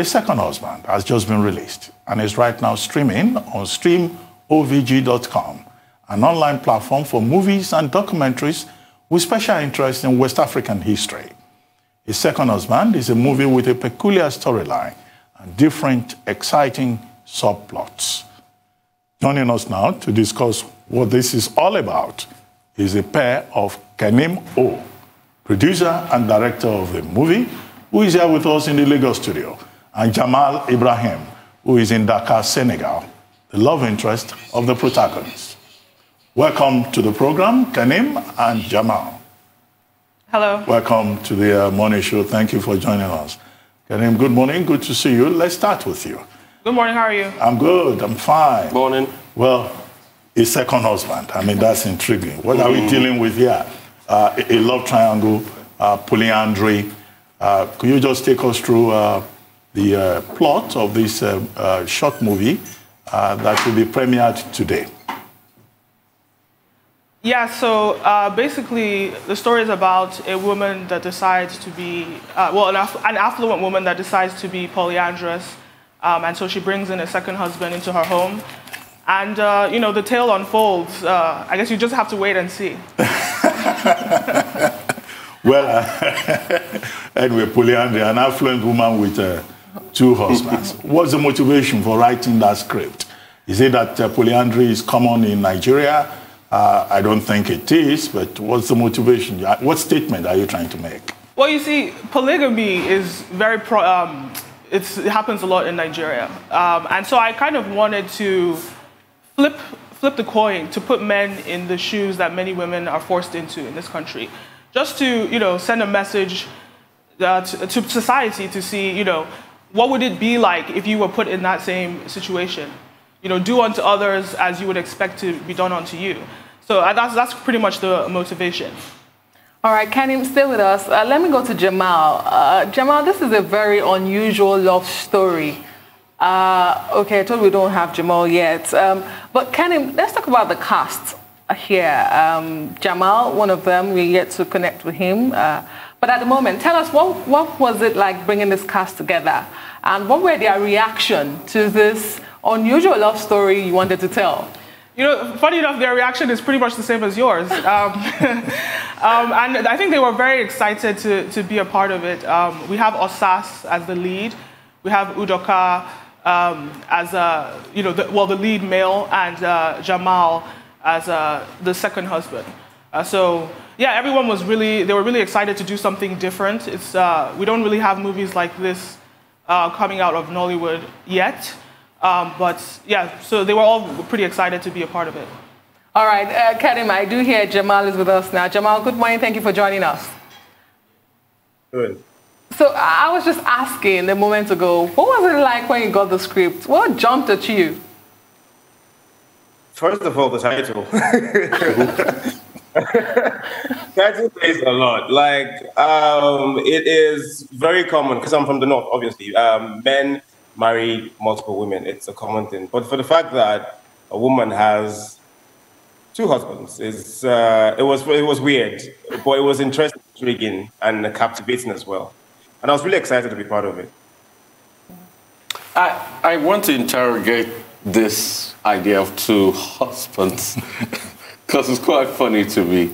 A Second Husband has just been released and is right now streaming on streamovg.com, an online platform for movies and documentaries with special interest in West African history. A Second Husband is a movie with a peculiar storyline and different, exciting subplots. Joining us now to discuss what this is all about is a pair of Kenim O, producer and director of the movie, who is here with us in the Lagos studio, and Jamal Ibrahim, who is in Dakar, Senegal, the love interest of the protagonist. Welcome to the program, Kenim and Jamal. Hello. Welcome to the morning show. Thank you for joining us. Kenim, good morning. Good to see you. Let's start with you. Good morning. How are you? I'm good. I'm fine. Morning. Well, A Second Husband. I mean, that's intriguing. What are we dealing with here? A love triangle, polyandry. Could you just take us through the plot of this short movie that will be premiered today? Yeah, so basically the story is about a woman that decides to be, an affluent woman that decides to be polyandrous. And so she brings in a second husband into her home. And, the tale unfolds. I guess you just have to wait and see. Well, anyway, polyandry, an affluent woman with two husbands. What's the motivation for writing that script? Is it that polyandry is common in Nigeria? I don't think it is, but what's the motivation? What statement are you trying to make? Well, you see, polygamy is very it happens a lot in Nigeria. And so I kind of wanted to flip the coin, to put men in the shoes that many women are forced into in this country. Just to, send a message to society to see, what would it be like if you were put in that same situation? Do unto others as you would expect to be done unto you. So that's pretty much the motivation. All right, Kenim, stay with us. Let me go to Jamal. Jamal, this is a very unusual love story. Okay, I told we don't have Jamal yet. But Kenim, let's talk about the cast here. Jamal, one of them, we're yet to connect with him. But at the moment, tell us, what was it like bringing this cast together? And what were their reaction to this unusual love story you wanted to tell? Funny enough, their reaction is pretty much the same as yours. And I think they were very excited to be a part of it. We have Osas as the lead. We have Udoka as the lead male, and Jamal as the second husband. Everyone was they were really excited to do something different. We don't really have movies like this coming out of Nollywood yet. So they were all pretty excited to be a part of it. All right, Kenim, I do hear Jamal is with us now. Jamal, good morning. Thank you for joining us. Good. So I was just asking a moment ago, what was it like when you got the script? What jumped at you? First of all, the title. Title says a lot. It is very common, because I'm from the north, obviously. Men marry multiple women. It's a common thing. But for the fact that a woman has two husbands, it was weird, but it was interesting, intriguing, and captivating as well. And I was really excited to be part of it. I want to interrogate this idea of two husbands, because it's quite funny to me.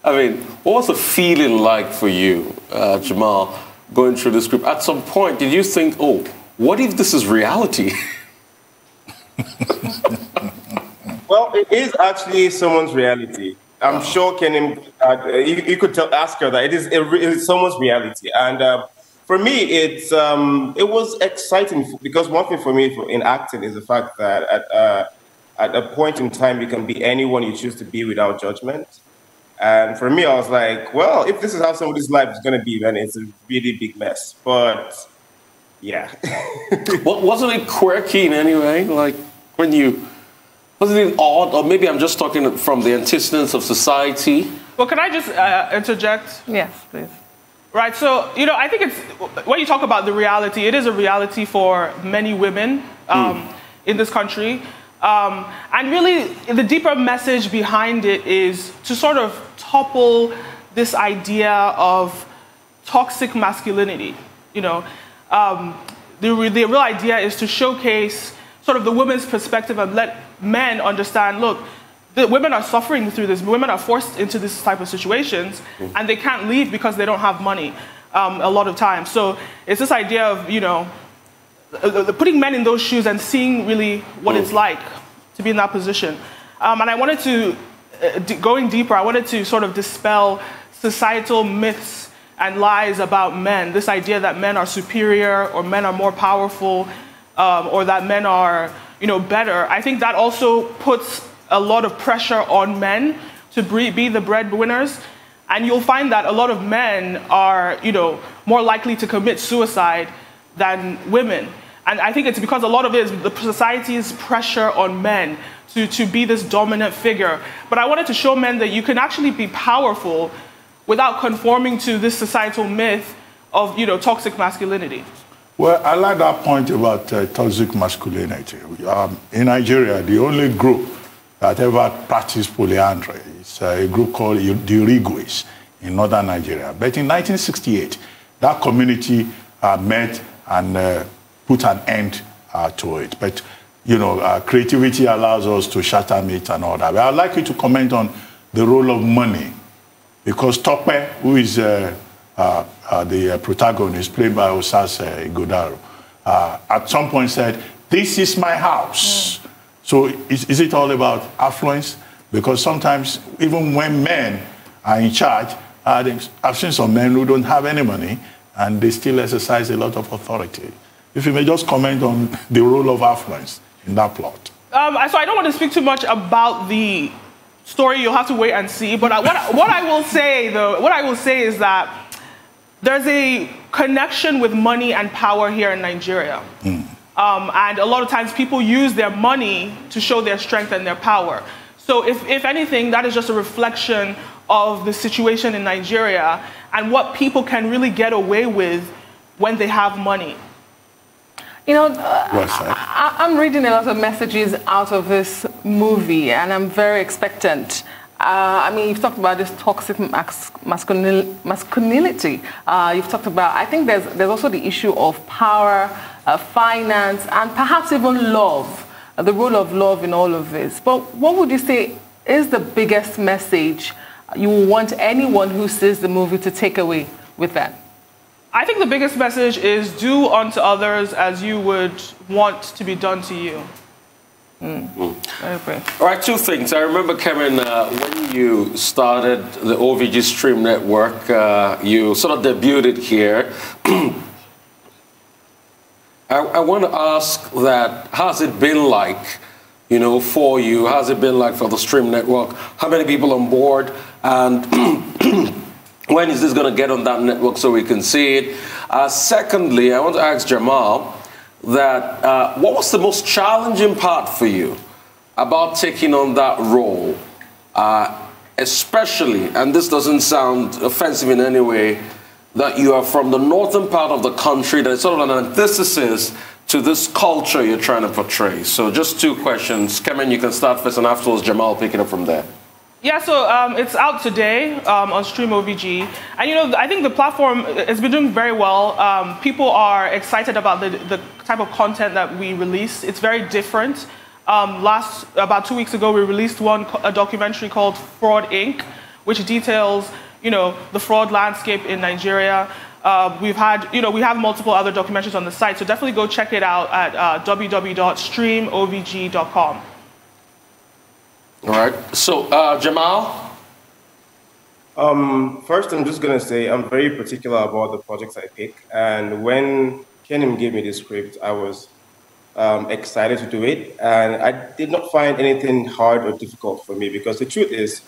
I mean, what was the feeling like for you, Jamal, going through the script? At some point, did you think, oh, what if this is reality? Well, it is actually someone's reality. I'm sure Kenim, you could ask her that it is someone's reality. And for me, it was exciting, because one thing for me in acting is the fact that at a point in time, you can be anyone you choose to be without judgment. And for me, I was like, well, if this is how somebody's life is going to be, then it's a really big mess. But yeah. Wasn't it quirky in any way? Wasn't it odd? Or maybe I'm just talking from the antecedents of society. Well, can I just interject? Yes, please. Right, so, I think when you talk about the reality, it is a reality for many women in this country. And really, the deeper message behind it is to sort of topple this idea of toxic masculinity. the real idea is to showcase sort of the women's perspective and let men understand, look, the women are suffering through this. Women are forced into this type of situations, and they can't leave because they don't have money a lot of times. So it's this idea of, you know, putting men in those shoes and seeing really what it's like to be in that position. And I wanted to, going deeper, I wanted to sort of dispel societal myths and lies about men. This idea that men are superior or men are more powerful or that men are, you know, better. I think that also puts a lot of pressure on men to be the breadwinners. And you'll find that a lot of men are, you know, more likely to commit suicide than women. And I think it's because a lot of it is the society's pressure on men to be this dominant figure. But I wanted to show men that you can actually be powerful without conforming to this societal myth of, you know, toxic masculinity. Well, I like that point about toxic masculinity. In Nigeria, the only group that ever practiced polyandry is a group called the Irigues in northern Nigeria. But in 1968, that community met and put an end to it. But, you know, creativity allows us to shatter myths and all that. But I'd like you to comment on the role of money, because Tope, who is the protagonist, played by Osas Godaro, at some point said, "This is my house." So is it all about affluence? Because sometimes, even when men are in charge, I've seen some men who don't have any money, and they still exercise a lot of authority. If you may just comment on the role of affluence in that plot. So I don't want to speak too much about the story. You'll have to wait and see. But what I will say, though, what I will say is that there's a connection with money and power here in Nigeria. And a lot of times people use their money to show their strength and their power. So if anything, that is just a reflection of the situation in Nigeria and what people can really get away with when they have money. You know, I'm reading a lot of messages out of this movie, and I'm very expectant. I mean, you've talked about this toxic masculinity. You've talked about, I think there's also the issue of power, finance, and perhaps even love, the role of love in all of this. But what would you say is the biggest message you want anyone who sees the movie to take away with that? I think the biggest message is do unto others as you would want to be done to you. Very All right, two things. I remember, Kevin, when you started the OVG Stream Network, you sort of debuted it here. I want to ask that, how's it been like, you know, for you? How's it been like for the Stream Network? How many people on board? And when is this going to get on that network so we can see it? Secondly, I want to ask Jamal that what was the most challenging part for you about taking on that role? Especially, and this doesn't sound offensive in any way, that you are from the northern part of the country, that is sort of an antithesis to this culture you're trying to portray. So just two questions. Kemen, you can start first, and afterwards Jamal pick it up from there. Yeah, so it's out today on Stream OVG. And, you know, I think the platform has been doing very well. People are excited about the type of content that we release. It's very different. About 2 weeks ago, we released a documentary called Fraud Inc., which details, you know, the fraud landscape in Nigeria. We have multiple other documentaries on the site, so definitely go check it out at www.streamovg.com. All right. So, Jamal? First, I'm just going to say I'm very particular about the projects I pick. And when Kenim gave me the script, I was excited to do it. And I did not find anything hard or difficult for me, because the truth is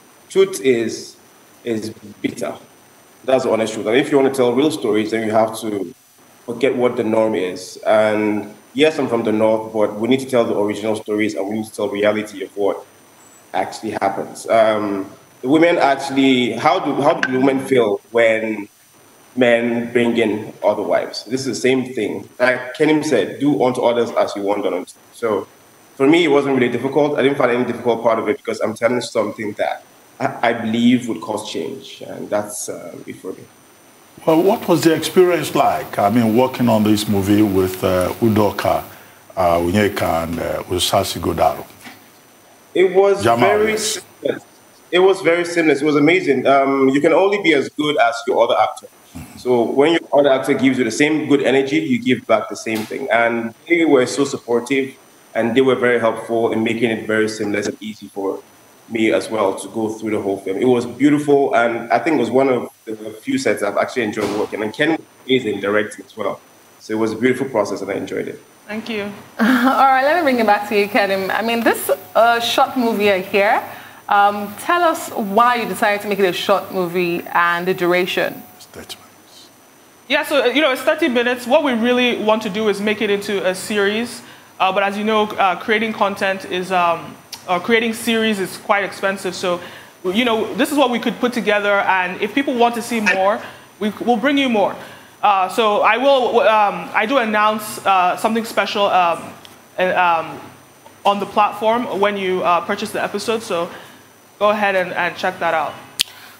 bitter. That's the honest truth. And if you want to tell real stories, then you have to forget what the norm is. And yes, I'm from the north, but we need to tell the original stories, and we need to tell reality of what actually happens. The women actually, how do women feel when men bring in other wives? This is the same thing. Like Kenim said, do unto others as you want done. So for me, it wasn't really difficult. I didn't find any difficult part of it, because I'm telling something that I believe would cause change, and that's it for me. Well, what was the experience like? I mean, working on this movie with Udoka, Unyeka, and Usasi Godaro. It was Jamal, very yes. seamless. It was very seamless. It was amazing. You can only be as good as your other actor. So when your other actor gives you the same good energy, you give back the same thing. And they were so supportive, and they were very helpful in making it very seamless and easy for me as well to go through the whole film. It was beautiful, and I think it was one of the few sets I've actually enjoyed working. And Ken was amazing directing as well. So it was a beautiful process, and I enjoyed it. Thank you. All right, let me bring it back to you, Kenim. I mean, this short movie here, tell us why you decided to make it a short movie and the duration. Yeah, so, it's 30 minutes. What we really want to do is make it into a series. But as you know, creating content is, creating series is quite expensive. So, this is what we could put together. And if people want to see more, we'll bring you more. So I do announce something special on the platform when you purchase the episode. So go ahead and check that out.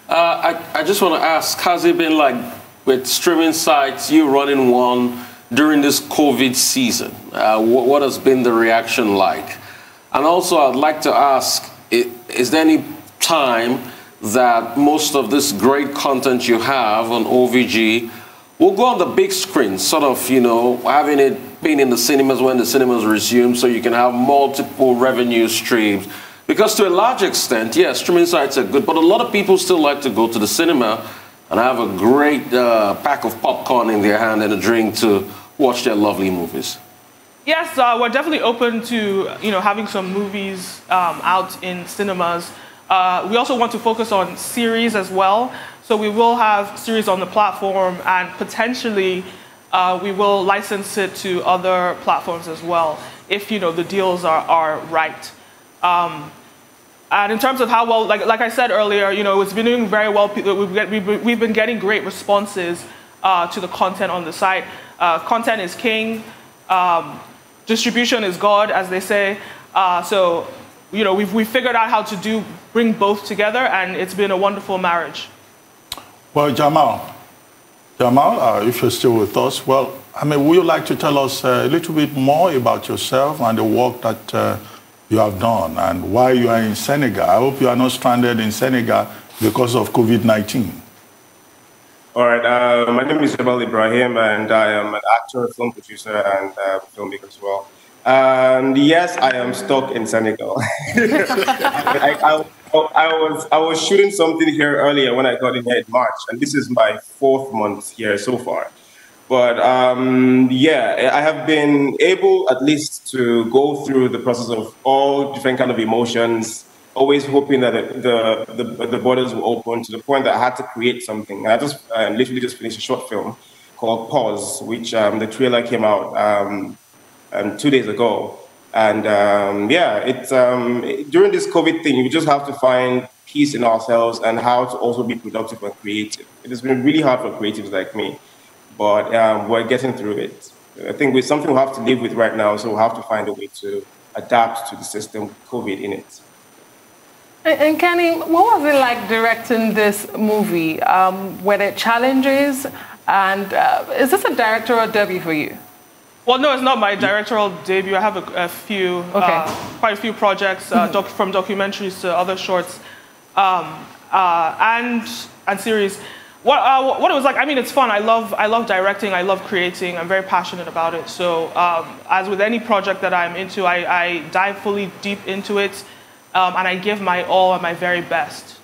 I just want to ask, has it been like with streaming sites, you running one during this COVID season? What has been the reaction like? And also, I'd like to ask, is there any time that most of this great content you have on OVG will go on the big screen, sort of, having it being in the cinemas when the cinemas resume so you can have multiple revenue streams? Because to a large extent, yes, streaming sites are good, but a lot of people still like to go to the cinema and have a great pack of popcorn in their hand and a drink to watch their lovely movies. Yes, we're definitely open to, having some movies out in cinemas. We also want to focus on series as well. So we will have series on the platform, and potentially we will license it to other platforms as well, if the deals are right. And in terms of how well, like I said earlier, it's been doing very well. We've been getting great responses to the content on the site. Content is king. Distribution is God, as they say. So we've figured out how to bring both together, and it's been a wonderful marriage. Well, Jamal, if you're still with us, well, would you like to tell us a little bit more about yourself and the work that you have done and why you are in Senegal? I hope you are not stranded in Senegal because of COVID-19. All right, my name is Jamal Ibrahim, and I am an actor, film producer, and filmmaker as well. And yes, I am stuck in Senegal. I was shooting something here earlier when I got in here in March, and this is my 4th month here so far. But yeah, I have been able at least to go through the process of all different kind of emotions, always hoping that the borders will open, to the point that I had to create something. I literally just finished a short film called Pause, which the trailer came out 2 days ago. And yeah, it's during this COVID thing, you just have to find peace in ourselves and how to also be productive and creative. It has been really hard for creatives like me, but we're getting through it. I think it's something we have to live with right now, so we'll have to find a way to adapt to the system, COVID in it. And Kenny, what was it like directing this movie? Were there challenges? And is this a directorial debut for you? Well, no, it's not my directorial debut. I have a few, quite a few projects, from documentaries to other shorts, and series. What it was like? It's fun. I love directing. I love creating. I'm very passionate about it. So, as with any project that I'm into, I dive fully deep into it, and I give my all and my very best.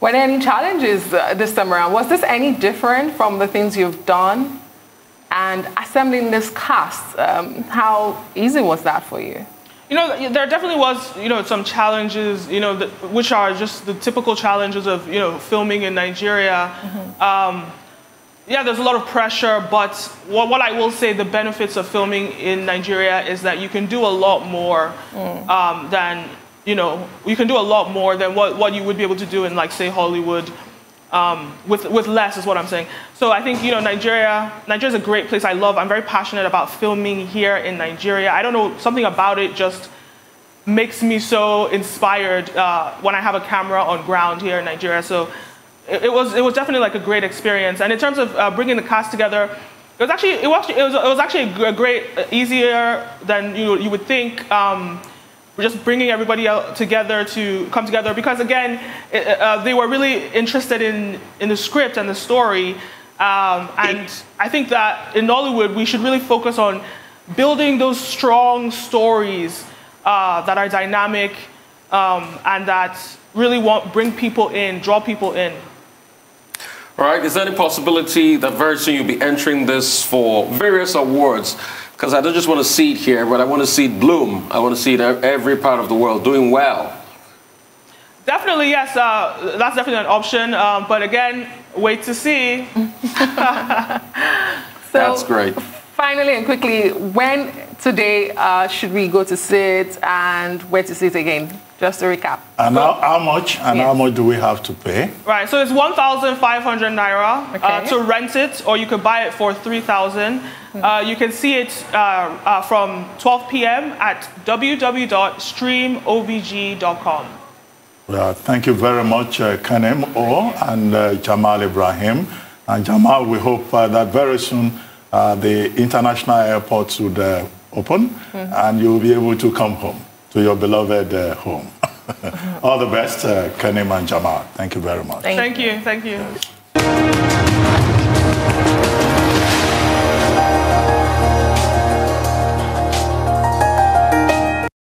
Were there any challenges this time around? Was this any different from the things you've done? And assembling this cast, how easy was that for you? There definitely was, some challenges, which are just the typical challenges of, filming in Nigeria. Mm-hmm. Yeah, there's a lot of pressure, but what I will say, the benefits of filming in Nigeria is that you can do a lot more than, you can do a lot more than what you would be able to do in, like, say, Hollywood. With less is what I'm saying. So I think, Nigeria's a great place. I'm very passionate about filming here in Nigeria. I don't know, something about it just makes me so inspired when I have a camera on ground here in Nigeria. So it was definitely like a great experience. And in terms of bringing the cast together, it was actually a great, easier than you would think. Just bringing everybody together to come together because again, they were really interested in the script and the story. And I think that in Nollywood, we should really focus on building those strong stories that are dynamic and that really bring people in, draw people in. All right, is there any possibility that very soon you'll be entering this for various awards? Because I don't just want to see it here, but I want to see it bloom. I want to see it in every part of the world doing well. Definitely, yes. That's definitely an option. But again, wait to see. That's great. Finally and quickly, when today should we go to see it and where to see it again? Just to recap. And how much do we have to pay? Right, so it's 1,500 naira to rent it, or you could buy it for 3,000. You can see it from 12 p.m. at www.streamovg.com. Well, thank you very much, Kenim O and Jamal Ibrahim. And Jamal, we hope that very soon the international airports would open and you'll be able to come home to your beloved home. All the best, Kenim and Jamal. Thank you very much. Thank you.